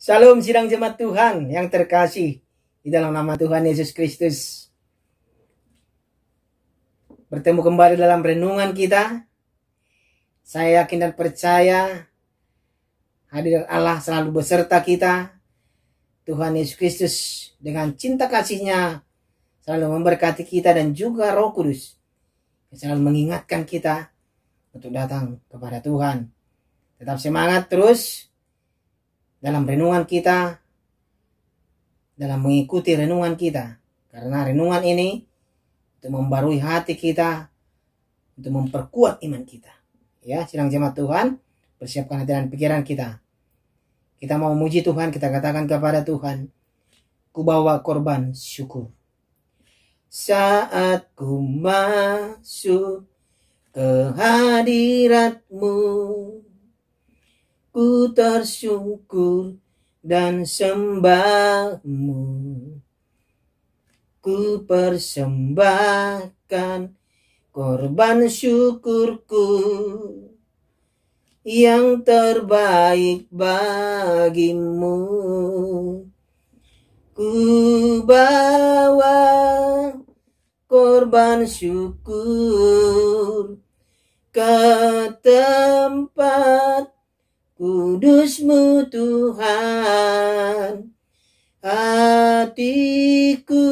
Shalom sidang jemaat Tuhan yang terkasih di dalam nama Tuhan Yesus Kristus. Bertemu kembali dalam renungan kita. Saya yakin dan percaya hadirat Allah selalu beserta kita. Tuhan Yesus Kristus dengan cinta kasih-Nya selalu memberkati kita, dan juga Roh Kudus yang selalu mengingatkan kita untuk datang kepada Tuhan. Tetap semangat terus dalam renungan kita, dalam mengikuti renungan kita. Karena renungan ini untuk membarui hati kita, untuk memperkuat iman kita. Ya, sidang jemaat Tuhan, persiapkan hati dan pikiran kita. Kita mau memuji Tuhan, kita katakan kepada Tuhan, ku bawa korban syukur. Saat ku masuk ke hadirat-Mu, ku tersyukur dan sembah-Mu. Ku persembahkan korban syukurku yang terbaik bagi-Mu. Ku bawa korban syukur ke tempat kudus-Mu Tuhan. Hatiku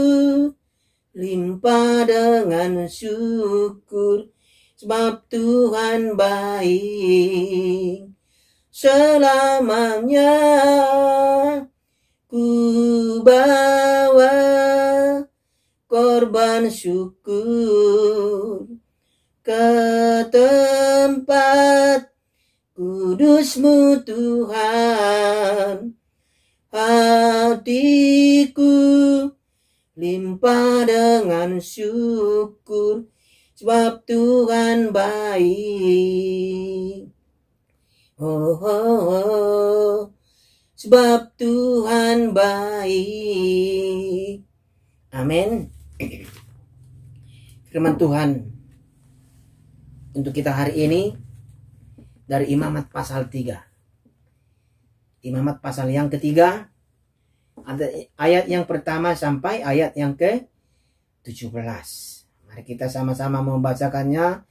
limpah dengan syukur, sebab Tuhan baik selamanya. Ku bawa korban syukur ke tempat kudus-Mu Tuhan. Hatiku limpah dengan syukur, sebab Tuhan baik. Sebab Tuhan baik. Amin. Firman Tuhan untuk kita hari ini dari Imamat pasal 3. Imamat pasal yang ketiga, ada ayat yang pertama sampai ayat yang ke-17. Mari kita sama-sama membacakannya,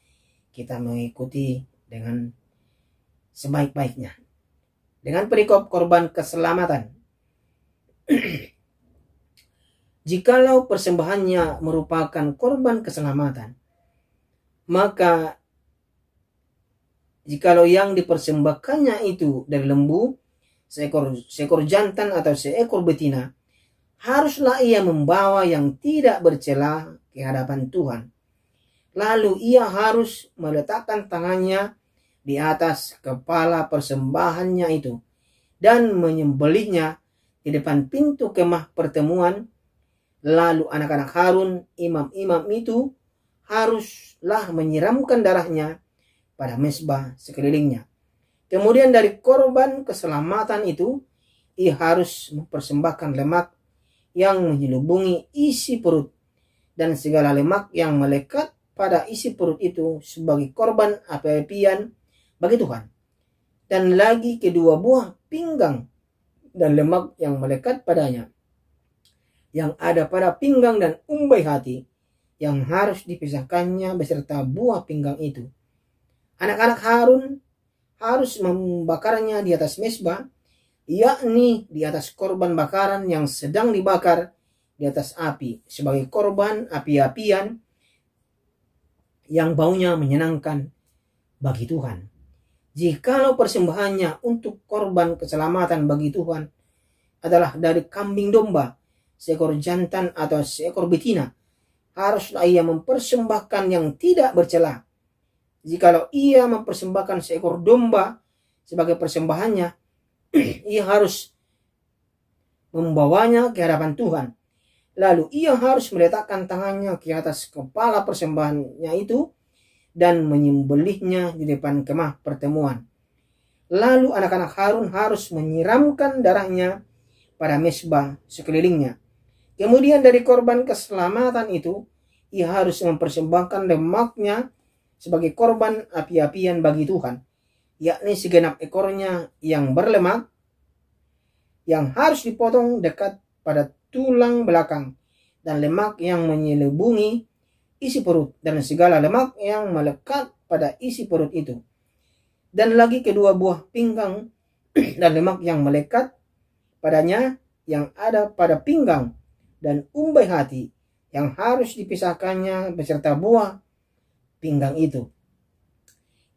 kita mengikuti dengan sebaik-baiknya. Dengan perikop korban keselamatan. Jikalau persembahannya merupakan korban keselamatan, maka jikalau yang dipersembahkannya itu dari lembu, seekor jantan atau seekor betina, haruslah ia membawa yang tidak bercela ke hadapan Tuhan. Lalu ia harus meletakkan tangannya di atas kepala persembahannya itu dan menyembelihnya di depan pintu kemah pertemuan. Lalu anak-anak Harun, imam-imam itu, haruslah menyiramkan darahnya pada mezbah sekelilingnya. Kemudian dari korban keselamatan itu, ia harus mempersembahkan lemak yang menyelubungi isi perut dan segala lemak yang melekat pada isi perut itu sebagai korban api-apian bagi Tuhan. Dan lagi kedua buah pinggang dan lemak yang melekat padanya, yang ada pada pinggang dan umbai hati, yang harus dipisahkannya beserta buah pinggang itu. Anak-anak Harun harus membakarnya di atas mezbah, yakni di atas korban bakaran yang sedang dibakar di atas api, sebagai korban api-apian yang baunya menyenangkan bagi Tuhan. Jikalau persembahannya untuk korban keselamatan bagi Tuhan adalah dari kambing domba, seekor jantan atau seekor betina, haruslah ia mempersembahkan yang tidak bercela. Jikalau ia mempersembahkan seekor domba sebagai persembahannya, ia harus membawanya ke hadapan Tuhan. Lalu ia harus meletakkan tangannya ke atas kepala persembahannya itu dan menyembelihnya di depan kemah pertemuan. Lalu anak-anak Harun harus menyiramkan darahnya pada mezbah sekelilingnya. Kemudian dari korban keselamatan itu, ia harus mempersembahkan lemaknya sebagai korban api-apian bagi Tuhan, yakni segenap ekornya yang berlemak, yang harus dipotong dekat pada tulang belakang, dan lemak yang menyelubungi isi perut, dan segala lemak yang melekat pada isi perut itu. Dan lagi kedua buah pinggang dan lemak yang melekat padanya yang ada pada pinggang dan umbai hati, yang harus dipisahkannya beserta buah pinggang itu.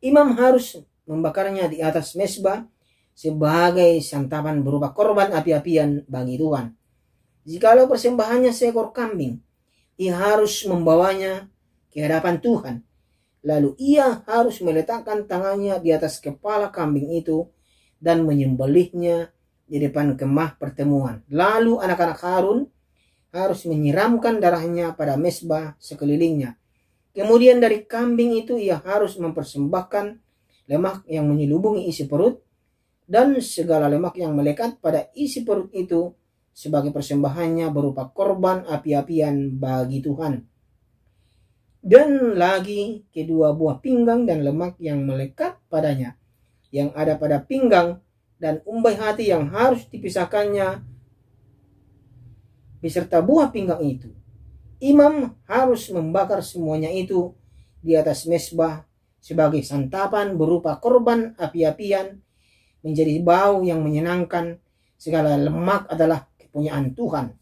Imam harus membakarnya di atas mezbah sebagai santapan berupa korban api-apian bagi Tuhan. Jikalau persembahannya seekor kambing, ia harus membawanya ke hadapan Tuhan. Lalu ia harus meletakkan tangannya di atas kepala kambing itu dan menyembelihnya di depan kemah pertemuan. Lalu anak-anak Harun harus menyiramkan darahnya pada mezbah sekelilingnya. Kemudian dari kambing itu ia harus mempersembahkan lemak yang menyelubungi isi perut dan segala lemak yang melekat pada isi perut itu sebagai persembahannya berupa korban api-apian bagi Tuhan. Dan lagi kedua buah pinggang dan lemak yang melekat padanya, yang ada pada pinggang dan umbai hati yang harus dipisahkannya beserta buah pinggang itu. Imam harus membakar semuanya itu di atas mezbah sebagai santapan berupa korban api-apian, menjadi bau yang menyenangkan. Segala lemak adalah kepunyaan Tuhan.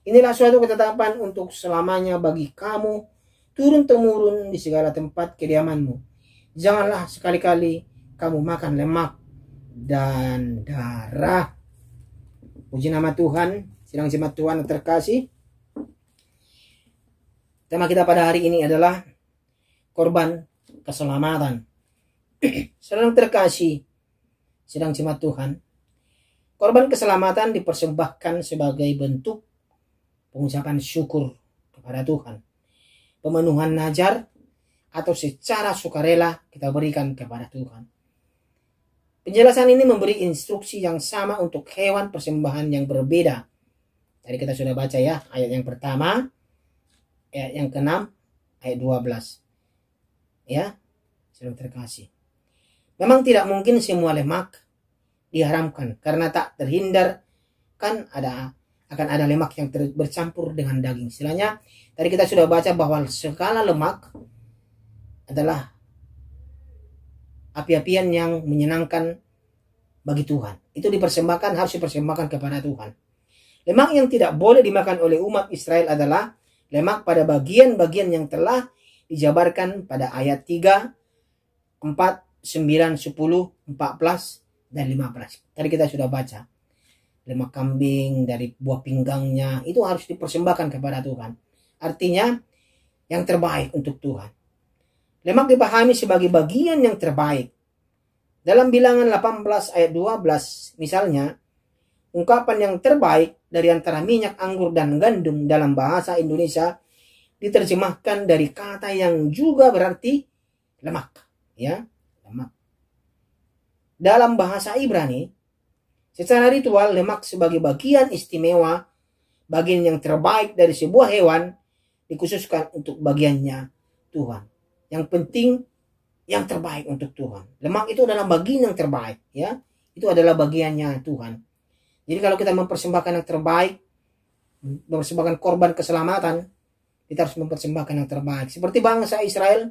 Inilah suatu ketetapan untuk selamanya bagi kamu, turun-temurun di segala tempat kediamanmu. Janganlah sekali-kali kamu makan lemak dan darah. Puji nama Tuhan. Sidang jemaat Tuhan yang terkasih, tema kita pada hari ini adalah korban keselamatan. Sedang terkasih, sidang jemaat Tuhan, korban keselamatan dipersembahkan sebagai bentuk pengucapan syukur kepada Tuhan, pemenuhan najar, atau secara sukarela kita berikan kepada Tuhan. Penjelasan ini memberi instruksi yang sama untuk hewan persembahan yang berbeda. Tadi kita sudah baca ya, ayat yang pertama, ayat yang ke-6, ayat 12. Ya, sedang terkasih. Memang tidak mungkin semua lemak diharamkan, karena tak terhindar kan akan ada lemak yang bercampur dengan daging. Istilahnya, tadi kita sudah baca bahwa segala lemak adalah api-apian yang menyenangkan bagi Tuhan. Itu dipersembahkan, harus dipersembahkan kepada Tuhan. Lemak yang tidak boleh dimakan oleh umat Israel adalah lemak pada bagian-bagian yang telah dijabarkan pada ayat 3, 4, 9, 10, 14, dan 15. Tadi kita sudah baca. Lemak kambing dari buah pinggangnya itu harus dipersembahkan kepada Tuhan. Artinya yang terbaik untuk Tuhan. Lemak dipahami sebagai bagian yang terbaik. Dalam Bilangan 18 ayat 12 misalnya, ungkapan yang terbaik dari antara minyak anggur dan gandum dalam bahasa Indonesia diterjemahkan dari kata yang juga berarti lemak, ya, lemak. Dalam bahasa Ibrani, secara ritual lemak sebagai bagian istimewa, bagian yang terbaik dari sebuah hewan dikhususkan untuk bagiannya Tuhan. Yang penting yang terbaik untuk Tuhan. Lemak itu adalah bagian yang terbaik, ya. Itu adalah bagiannya Tuhan. Jadi kalau kita mempersembahkan yang terbaik, mempersembahkan korban keselamatan, kita harus mempersembahkan yang terbaik. Seperti bangsa Israel,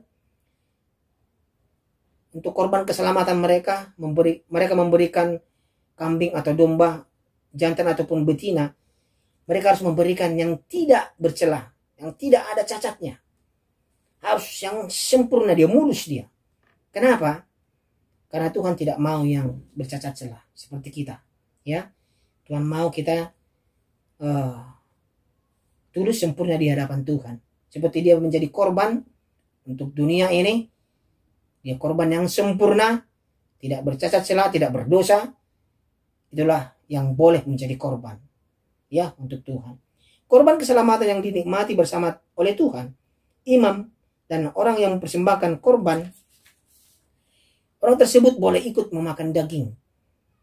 untuk korban keselamatan mereka memberikan kambing atau domba, jantan ataupun betina. Mereka harus memberikan yang tidak bercelah, yang tidak ada cacatnya. Harus yang sempurna, dia mulus dia. Kenapa? Karena Tuhan tidak mau yang bercacat celah seperti kita, ya. Tuhan mau kita tulus sempurna di hadapan Tuhan. Seperti dia menjadi korban untuk dunia ini. Dia korban yang sempurna, tidak bercacat celah, tidak berdosa. Itulah yang boleh menjadi korban, ya, untuk Tuhan. Korban keselamatan yang dinikmati bersama oleh Tuhan, imam dan orang yang mempersembahkan korban, orang tersebut boleh ikut memakan daging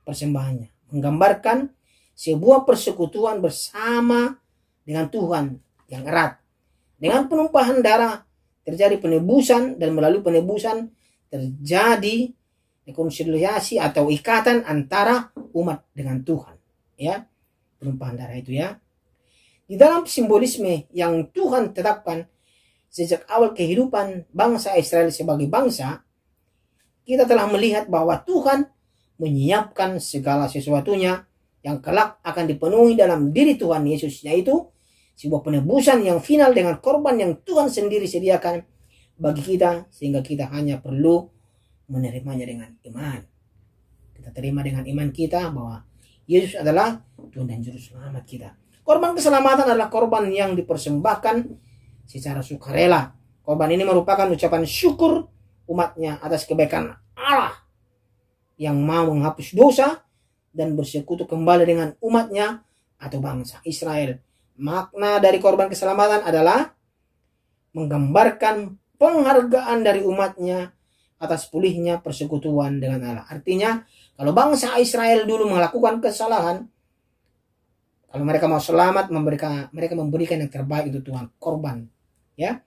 persembahannya, menggambarkan sebuah persekutuan bersama dengan Tuhan yang erat. Dengan penumpahan darah terjadi penebusan, dan melalui penebusan terjadi rekonsiliasi atau ikatan antara umat dengan Tuhan. Ya, penumpahan darah itu ya. Di dalam simbolisme yang Tuhan tetapkan sejak awal kehidupan bangsa Israel sebagai bangsa, kita telah melihat bahwa Tuhan menyiapkan segala sesuatunya yang kelak akan dipenuhi dalam diri Tuhan Yesus, yaitu sebuah penebusan yang final dengan korban yang Tuhan sendiri sediakan bagi kita, sehingga kita hanya perlu menerimanya dengan iman. Kita terima dengan iman kita bahwa Yesus adalah Tuhan dan Juru Selamat kita. Korban keselamatan adalah korban yang dipersembahkan secara sukarela. Korban ini merupakan ucapan syukur umatnya atas kebaikan Allah yang mau menghapus dosa dan bersekutu kembali dengan umatnya atau bangsa Israel. Makna dari korban keselamatan adalah menggambarkan penghargaan dari umatnya atas pulihnya persekutuan dengan Allah. Artinya, kalau bangsa Israel dulu melakukan kesalahan, kalau mereka mau selamat, mereka memberikan yang terbaik untuk Tuhan, korban. Ya,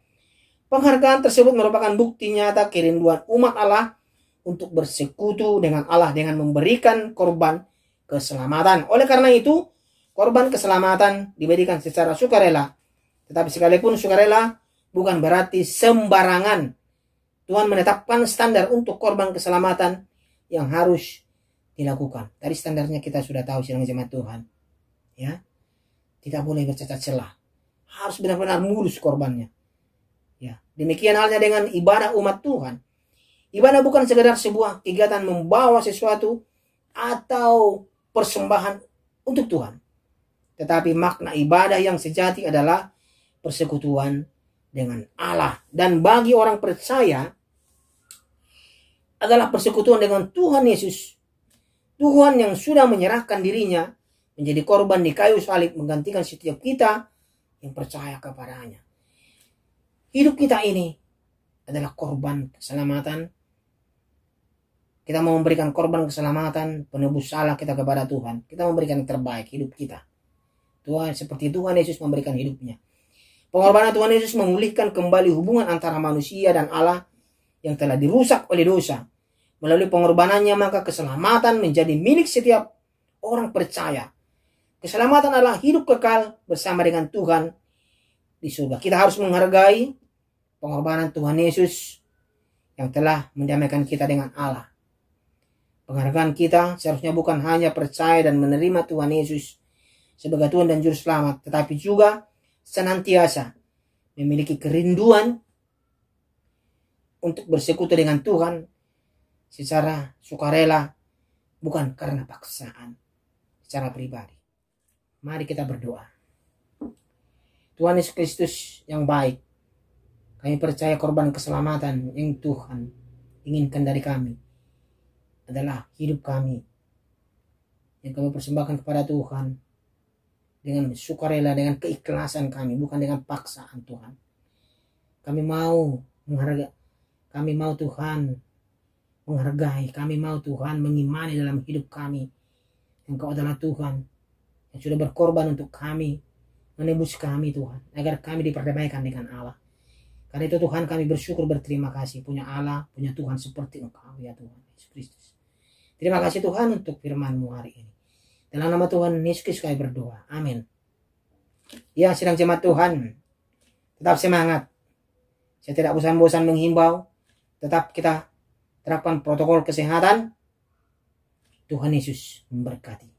penghargaan tersebut merupakan bukti nyata kerinduan umat Allah untuk bersekutu dengan Allah dengan memberikan korban keselamatan. Oleh karena itu, korban keselamatan diberikan secara sukarela. Tetapi sekalipun sukarela bukan berarti sembarangan. Tuhan menetapkan standar untuk korban keselamatan yang harus dilakukan. Tadi standarnya kita sudah tahu sidang jemaat Tuhan. Ya, tidak boleh bercacat celah. Harus benar-benar mulus korbannya. Ya, demikian halnya dengan ibadah umat Tuhan. Ibadah bukan sekedar sebuah kegiatan membawa sesuatu atau persembahan untuk Tuhan. Tetapi makna ibadah yang sejati adalah persekutuan dengan Allah. Dan bagi orang percaya adalah persekutuan dengan Tuhan Yesus. Tuhan yang sudah menyerahkan dirinya menjadi korban di kayu salib menggantikan setiap kita yang percaya kepadanya. Hidup kita ini adalah korban keselamatan. Kita mau memberikan korban keselamatan, penebus salah kita kepada Tuhan. Kita memberikan yang terbaik hidup kita. Tuhan, seperti Tuhan Yesus memberikan hidupnya. Pengorbanan Tuhan Yesus memulihkan kembali hubungan antara manusia dan Allah yang telah dirusak oleh dosa. Melalui pengorbanannya maka keselamatan menjadi milik setiap orang percaya. Keselamatan adalah hidup kekal bersama dengan Tuhan di surga. Kita harus menghargai pengorbanan Tuhan Yesus yang telah mendamaikan kita dengan Allah. Penghargaan kita seharusnya bukan hanya percaya dan menerima Tuhan Yesus sebagai Tuhan dan Juru Selamat, tetapi juga senantiasa memiliki kerinduan untuk bersekutu dengan Tuhan secara sukarela, bukan karena paksaan, secara pribadi. Mari kita berdoa. Tuhan Yesus Kristus yang baik, kami percaya korban keselamatan yang Tuhan inginkan dari kami adalah hidup kami yang kami persembahkan kepada Tuhan dengan sukarela, dengan keikhlasan kami, bukan dengan paksaan Tuhan. Kami mau menghargai, kami mau Tuhan menghargai, kami mau Tuhan mengimani dalam hidup kami Engkau adalah Tuhan yang sudah berkorban untuk kami, menebus kami Tuhan, agar kami diperdamaikan dengan Allah. Karena itu Tuhan kami bersyukur, berterima kasih punya Allah, punya Tuhan seperti Engkau ya Tuhan Yesus Kristus. Terima kasih Tuhan untuk firman-Mu hari ini. Dalam nama Tuhan Yesus Kristus kami berdoa. Amin. Ya, sidang jemaat Tuhan, tetap semangat. Saya tidak bosan-bosan menghimbau, tetap kita terapkan protokol kesehatan. Tuhan Yesus memberkati.